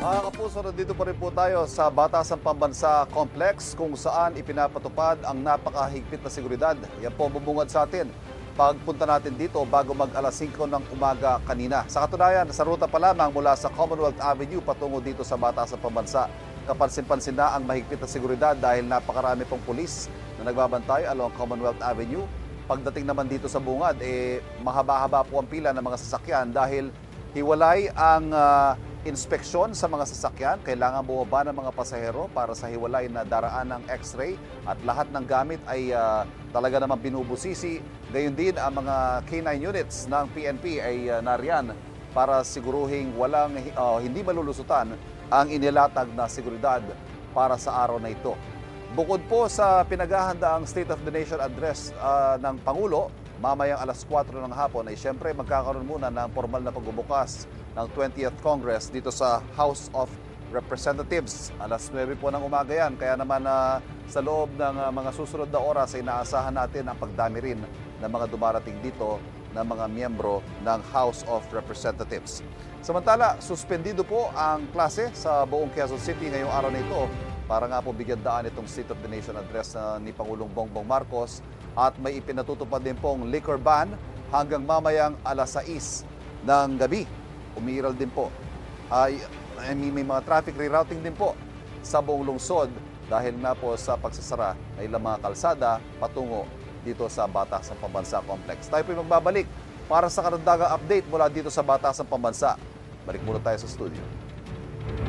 Mga kapuso, nandito pa rin po tayo sa Batasan Pambansa Complex kung saan ipinapatupad ang napakahigpit na seguridad. Yan po ang bubungad sa atin pagpunta natin dito bago mag alas 5 ng umaga kanina. Sa katunayan, sa ruta pa lamang mula sa Commonwealth Avenue patungo dito sa Batasan Pambansa, kapansin-pansin na ang mahigpit na seguridad dahil napakarami pong pulis na nagbabantay along Commonwealth Avenue. Pagdating naman dito sa bungad, mahaba-haba po ang pila ng mga sasakyan dahil hiwalay ang inspeksyon sa mga sasakyan. Kailangan bumaba ng mga pasahero para sa hiwalay na daraan ng x-ray at lahat ng gamit ay talaga naman binubusisi. Gayon din ang mga K9 units ng PNP ay nariyan para siguruhing hindi malulusutan ang inilatag na seguridad para sa araw na ito. Bukod po sa pinaghahandaang State of the Nation address ng Pangulo, mamayang alas 4 ng hapon ay siyempre magkakaroon muna ng formal na pagbubukas ng 20th Congress dito sa House of Representatives. Alas 9 po ng umaga yan, kaya naman sa loob ng mga susunod na oras ay inaasahan natin ang pagdami rin ng mga dumarating dito na mga miyembro ng House of Representatives. Samantala, suspendido po ang klase sa buong Quezon City ngayong araw na ito para nga po bigyan daan itong State of the Nation address ni Pangulong Bongbong Marcos at may ipinatutupad din pong liquor ban hanggang mamayang alas 6 ng gabi. Umiiral din po. May mga traffic rerouting din po sa buong lungsod dahil nga po sa pagsasara ng ilang mga kalsada patungo dito sa Batasan Pambansa Complex. Tayo po magbabalik para sa karagdagang update mula dito sa Batasan Pambansa. Balik muna tayo sa studio.